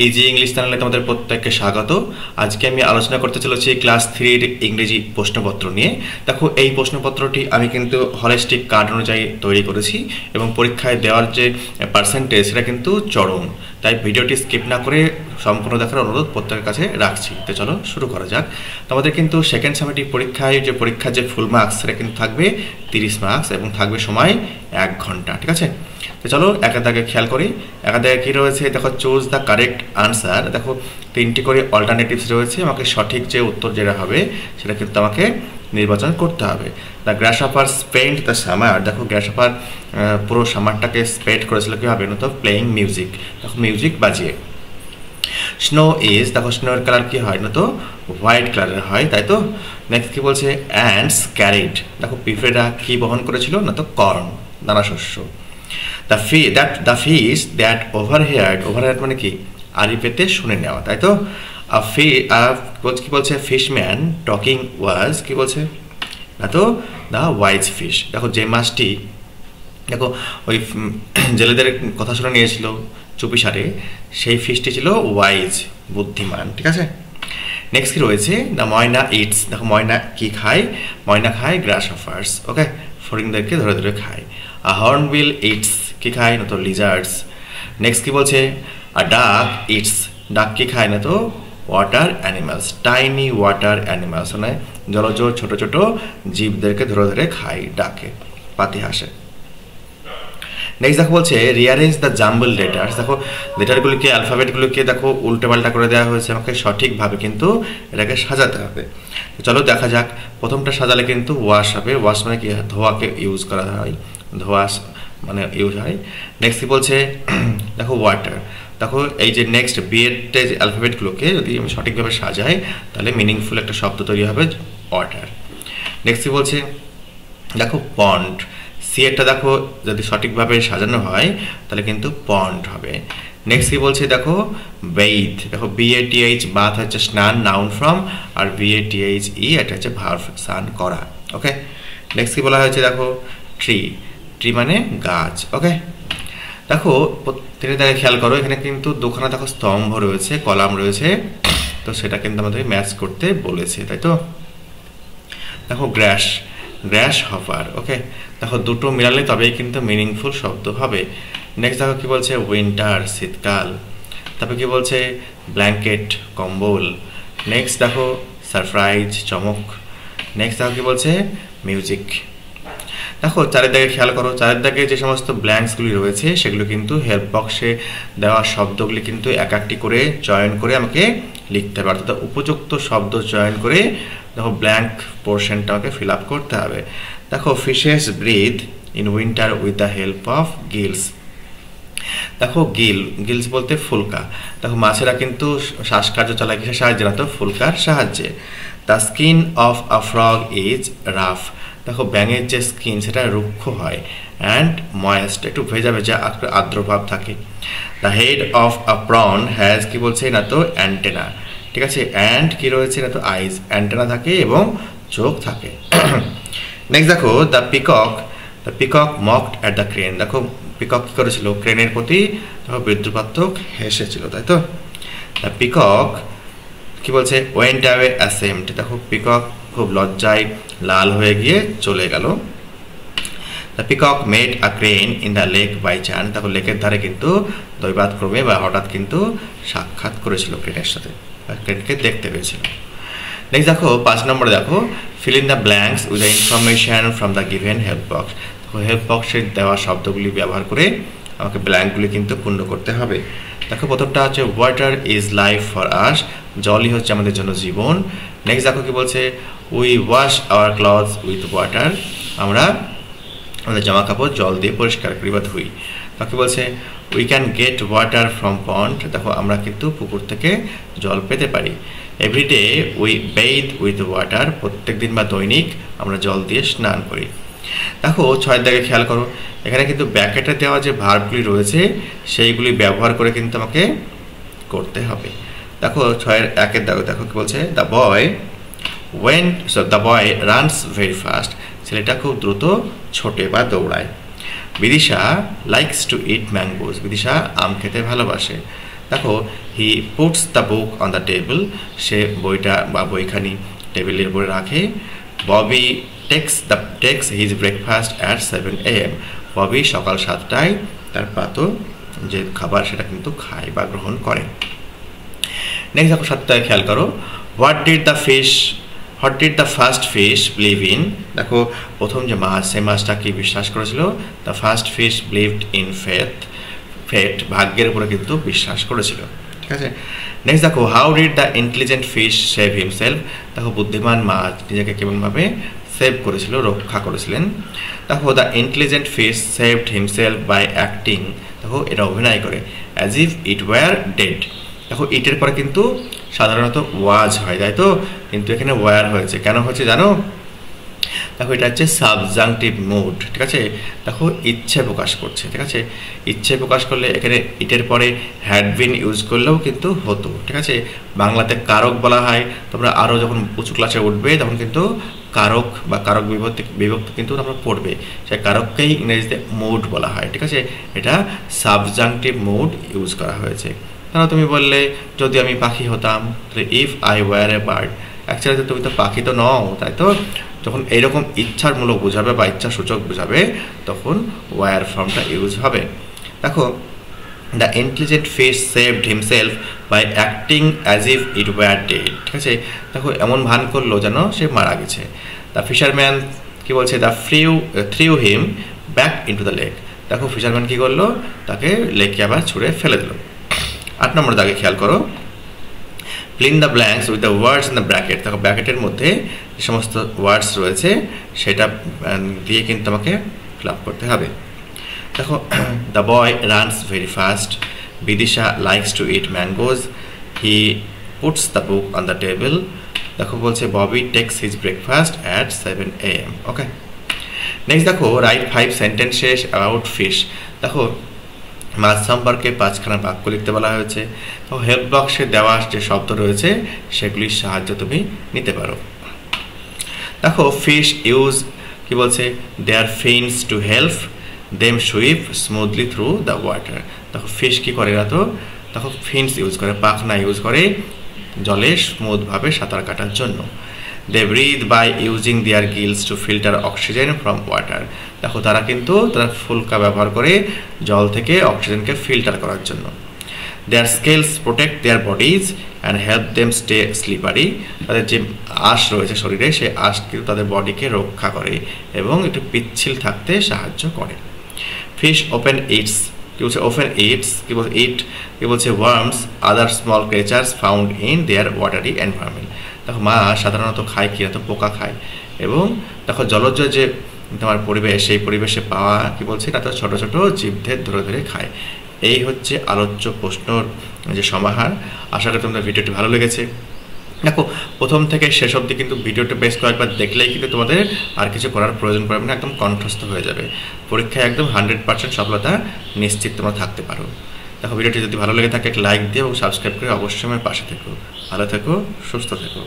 Easy English চ্যানেলে তোমাদের প্রত্যেককে স্বাগত। আজকে আমি আলোচনা করতে চলেছি ক্লাস 3-র ইংরেজি প্রশ্নপত্র নিয়ে। দেখো, এই প্রশ্নপত্রটি আমি কিন্তু হলিস্টিক কার্ড অনুযায়ী তৈরি করেছি এবং পরীক্ষায় দেওয়ার যে পার্সেন্টেজ সেটা কিন্তু চরম। তাই ভিডিওটি স্কিপ না করে সম্পূর্ণ দেখার অনুরোধ প্রত্যেকের কাছে রাখছি। তো চলো শুরু করা যাক। তোমাদের কিন্তু সেকেন্ড সামেটিভ পরীক্ষার যে ফুল মার্কস সেটা কিন্তু থাকবে 30 মার্কস এবং থাকবে সময় 1 ঘন্টা। ঠিক আছে, তো চলো একের দাগে খেয়াল করি। একের দাগে কী রয়েছে দেখো, চুজ দ্য কারেক্ট আনসার। দেখো 3টি করে অল্টারনেটিভস রয়েছে, আমাকে সঠিক যে উত্তর যেটা হবে সেটা কিন্তু আমাকে নির্বাচন করতে হবে। The গ্রাসহপার spend the summer. দেখো গ্রাসহপার পুরো সামারটাকে স্পেন্ড করেছিল কীভাবে, তো প্লেয়িং মিউজিক। দেখো মিউজিক বাজিয়ে। স্নো ইজ, দেখো স্নোর কালার কী হয় না তো হোয়াইট কালারের হয়, তাই তো। নেক্সট কী বলছে, অ্যান্ডস ক্যারিড। দেখো পিঁপড়েরা কী বহন করেছিল না তো কর্ন, দানা শস্য। দ্য ফিশ দ্যাট ওভারহেয়ার্ড মানে কি আড়ি পেতে শুনে নেওয়া, তাই তো। কি বলছে, ফিশম্যান টকিং ওয়াজ, কি বলছে না তো দ্য ওয়াইজ ফিশ। দেখো যে মাছটি দেখো ওই জেলেদের কথা শুনে নিয়েছিল চুপিসারে, সেই ফিশটি ছিল ওয়াইজ, বুদ্ধিমান। ঠিক আছে, নেক্সট কি রয়েছে, দ্য ময়না ইটস। দেখো ময়না কি খায়, ময়না খায় গ্রাসহপার্স। ওকে, ফড়িংদেরকে ধরে ধরে খায়। আ হর্নবিল ইটস, কি খায় না তো লিজার্ডস। নেক্সট কি বলছে, আ ডাক ইটস, ডাক কি খায় না তো water animals, tiny water animals, মানে জলজ ছোট ছোট জীবদেরকে ধরে ধরে খায় ডাকে, পাতি হাসে। নেক্সট দেখো বলছে, রিয়ারেঞ্জ দ্য জাম্বল লেটার্স। দেখো লেটারগুলিকে অ্যালফাবেটগুলিকে দেখো উল্টে পাল্টা করে দেওয়া হয়েছে, আমাকে সঠিকভাবে কিন্তু এটাকে সাজাতে হবে। চলো দেখা যাক। প্রথমটা সাজালে কিন্তু ওয়াশ হবে। ওয়াশ মানে কি, ধোয়াকে ইউজ করা হয়, ধোয়া মানে ইউজ হয়। নেক্সট কি বলছে, দেখো ওয়াটার। দেখো এই যে নেক্সট বিয়েতে যে অ্যালফাবেটগুলোকে যদি আমি সঠিকভাবে সাজাই তাহলে মিনিংফুল একটা শব্দ তৈরি হবে, ওয়াটার। নেক্সট কি বলছে, দেখো পন্ড। সিয়েরটা দেখো যদি সঠিকভাবে সাজানো হয় তাহলে কিন্তু পন্ড হবে। নেক্সট কি বলছে, দেখো বেইথ। দেখো BATH, বাথ হচ্ছে স্নান, নাউন ফর্ম, আর BATHE এটা হচ্ছে ভার্ব, স্নান করা। ওকে, নেক্সট কি বলা হয়েছে, দেখো ট্রি। ট্রি মানে গাছ। ওকে, দেখো তিনি দেখে খেয়াল করো, এখানে কিন্তু দুখানা দেখো স্তম্ভ রয়েছে, কলাম রয়েছে, তো সেটা কিন্তু আমাদের ম্যাচ করতে বলেছে, তাই তো। দেখো গ্রাসহপার। ওকে, দেখো দুটো মিলালে তবেই কিন্তু মিনিংফুল শব্দ হবে। নেক্সট দেখো কি বলছে, উইন্টার, শীতকাল। তারপরে কি বলছে, ব্ল্যাঙ্কেট, কম্বল। নেক্সট দেখো সারপ্রাইজ, চমক। নেক্সট দেখো কি বলছে, মিউজিক। দেখো চারিদিকে খেয়াল করো, চারিদিকে যে সমস্ত ব্ল্যাঙ্কসগুলি রয়েছে সেগুলো কিন্তু হেল্প বক্সে দেওয়া শব্দগুলি কিন্তু এক একটি করে চয়ন করে আমাকে লিখতে হবে, অর্থাৎ উপযুক্ত শব্দ চয়ন করে দেখো ব্ল্যাঙ্ক পোর্শনটা আমাকে ফিল আপ করতে হবে। দেখো fishes breathe in winter with the help of gills. দেখো গিলস বলতে ফুলকা। দেখো মাছেরা কিন্তু শ্বাসকার্য চালায় কিসের সাহায্যে না তো ফুলকার সাহায্যে। The skin of a frog is rough. দেখো ব্যাঙের যে স্কিন সেটা রুক্ষ হয়, অ্যান্ড ময়েস্ট, একটু ভেজা ভেজা আর্দ্রভাব থাকে। The head of a prawn has, কি বলছে না তো অ্যান্টেনা। ঠিক আছে, অ্যান্ড কি রয়েছে না তো আইজ, অ্যান্টেনা থাকে এবং চোখ থাকে। নেক্সট দেখো the peacock মকড at the crane. দেখো পিকক কী করেছিল, ক্রেনের প্রতি দেখো বিদ্রুপাত্মক হেসেছিল, তাই তো। দ্য পিকক কি বলছে, ওয়েন্ট অ্যাওয়ে অ্যাসেমড। দেখো পিকক খুব লজ্জায় লাল হয়ে গিয়ে চলে গেল। The peacock made a crane in the lake by chance. দেখো লেকের ধারে কিন্তু দৈবাতক্রমে বা হঠাৎ কিন্তু সাক্ষাৎ করেছিল ক্রেনের সাথে, ক্রেনকে দেখতে পেয়েছিল। নেক্সট দেখো 5 নম্বরে দেখো, fill in the blanks with the information from the given help box. দেখো হেল্প বক্সে দেওয়া শব্দগুলি ব্যবহার করে আমাকে ব্ল্যাঙ্কগুলি কিন্তু পূর্ণ করতে হবে। দেখো প্রথমটা হচ্ছে water is life for us, জলই হচ্ছে আমাদের জন্য জীবন। নেক্সট দেখো কি বলছে, we wash our clothes with water, আমরা আমাদের জামা কাপড় জল দিয়ে পরিষ্কার করি বা ধুই। তাকে বলছে we can get water from pond. দেখো আমরা কিন্তু পুকুর থেকে জল পেতে পারি। Everyday we bathe with water, প্রত্যেক দিন বা দৈনিক আমরা জল দিয়ে স্নান করি। দেখো 6 দাগে খেয়াল করো, এখানে কিন্তু ব্র্যাকেটে দেওয়া যে ভার্বগুলি রয়েছে সেইগুলি ব্যবহার করে কিন্তু আমাকে করতে হবে। দেখো 6-1 দাগে দেখো কি বলছে, the boy runs very fast. ছেলেটা খুব দ্রুত ছোটে বা দৌড়ায়। Bidisha likes to eat mangoes. Bidisha আম খেতে ভালোবাসে। দেখো he puts the book on the table, সে বইটা বা বইখানি টেবিলের উপরে রাখে। Bobby takes his breakfast at 7 AM, Bobby সকাল 7টায় তার প্রাতঃ যে খাবার সেটা কিন্তু খায় বা গ্রহণ করে। নেক্সট দেখো 7টায় খেয়াল করো, what did the first fish believe in, দেখো প্রথম যে মাছ সেই মাছটা কি বিশ্বাস করেছিল, the first fish believed in fate, ভাগ্যের উপরে কিন্তু বিশ্বাস করেছিল, ঠিক আছে। নেক্সট দেখো how did the intelligent fish save himself, দেখো বুদ্ধিমান মাছ নিজেকে কেমনভাবে সেভ করেছিল, রক্ষা করেছিলেন। দেখো the intelligent fish saved himself by acting, দেখো এটা অভিনয় করে, as if it were dead, দেখো ইটের পরে কিন্তু সাধারণত ওয়াজ হয়, তাই তো, কিন্তু এখানে ওয়্যার হয়েছে, কেন হচ্ছে জানো, দেখো এটা হচ্ছে সাবজাংটিভ মুড, ঠিক আছে। দেখো ইচ্ছে প্রকাশ করছে, ঠিক আছে, ইচ্ছে প্রকাশ করলে এখানে ইটের পরে হ্যাড বিন ইউজ করলেও কিন্তু হতো, ঠিক আছে। বাংলাতে কারক বলা হয়, তোমরা আরও যখন উঁচু ক্লাসে উঠবে তখন কিন্তু কারক বা কারক বিভক্তি কিন্তু আমরা পড়বে, সেই কারককেই ইংরেজিতে মুড বলা হয়, ঠিক আছে। এটা সাবজাংটিভ মুড ইউজ করা হয়েছে। তাহলে তুমি বললে যদি আমি পাখি হতাম, তাহলে if I were a bird, actually তুমি তো পাখি তো নও, তাই তো। যখন এইরকম ইচ্ছারমূলক বোঝাবে বা ইচ্ছা সূচক বোঝাবে তখন ওয়্যার ফর্মটা ইউজ হবে। দেখো the intelligent fish saved himself by acting as if it were dead, ঠিক আছে। দেখো এমন ভান করলো যেন সে মারা গেছে। দ্য ফিশারম্যান কি বলছে, the threw him back into the lake, দেখো ফিশারম্যান কি করলো, তাকে লেকে আবার ছুঁড়ে ফেলে দিল। 8 নম্বর দাগে খেয়াল করো, fill in the blanks with the words in the bracket, দেখো ব্র্যাকেটের মধ্যে যে সমস্ত ওয়ার্ডস রয়েছে সেটা দিয়ে কিন্তু আমাকে ফিল আপ করতে হবে। দেখো the boy runs very fast, Bidisha likes to eat mangoes, he puts the book on the table, দেখো বলছে Bobby takes his breakfast at 7 AM, okay. Next দেখো রাইট 5 সেন্টেন্সেস অ্যাবাউট ফিশ, দেখো মাছ সম্পর্কে 5খানা বাক্য লিখতে বলা হয়েছে। তো হেল্প বক্সে দেওয়া যে শব্দ রয়েছে সেগুলির সাহায্য তুমি নিতে পারো। দেখো ফিশ ইউজ কি বলছে, their fins to help them sweep smoothly through the water, দেখো ফিশ কি করে, না তো দেখো ফিনস ইউজ করে, পাখনা ইউজ করে জলে স্মুথভাবে সাঁতার কাটার জন্য। They breathe by using their gills to filter oxygen from water, দেখো তারা কিন্তু তারা ফুলকা ব্যবহার করে জল থেকে অক্সিজেনকে ফিল্টার করার জন্য। Their scales protect their bodies and help them stay slippery, তাদের যে আঁশ রয়েছে শরীরে সেই আঁশ কিন্তু তাদের বডিকে রক্ষা করে এবং একটু পিচ্ছিল থাকতে সাহায্য করে। ফিশ ওপেন ইটস কি বলছে, ওপেন ইটস কি বলছে, ইট কি বলছে worms other small creatures found in their watery environment, দেখো মাছ সাধারণত খায় কি না তো পোকা খায়, এবং দেখো জলজ যে তোমার পরিবেশ সেই পরিবেশে পাওয়া কি বলছে না তো ছোটো ছোটো জীবদের ধরে ধরে খায়। এই হচ্ছে আলোচ্য প্রশ্নর যে সমাহার। আশা করি তোমাদের ভিডিওটি ভালো লেগেছে। দেখো প্রথম থেকে শেষ অবধি কিন্তু ভিডিওটা বেশ কয়েকবার দেখলেই কিন্তু তোমাদের আর কিছু করার প্রয়োজন পড়বে না, একদম কণ্ঠস্থ হয়ে যাবে। পরীক্ষায় একদম 100% সফলতা নিশ্চিত তোমরা থাকতে পারো। দেখো ভিডিওটি যদি ভালো লেগে থাকে লাইক দিয়ে এবং সাবস্ক্রাইব করে অবশ্যই আমার পাশে থেকো। ভালো থেকো, সুস্থ থেকো।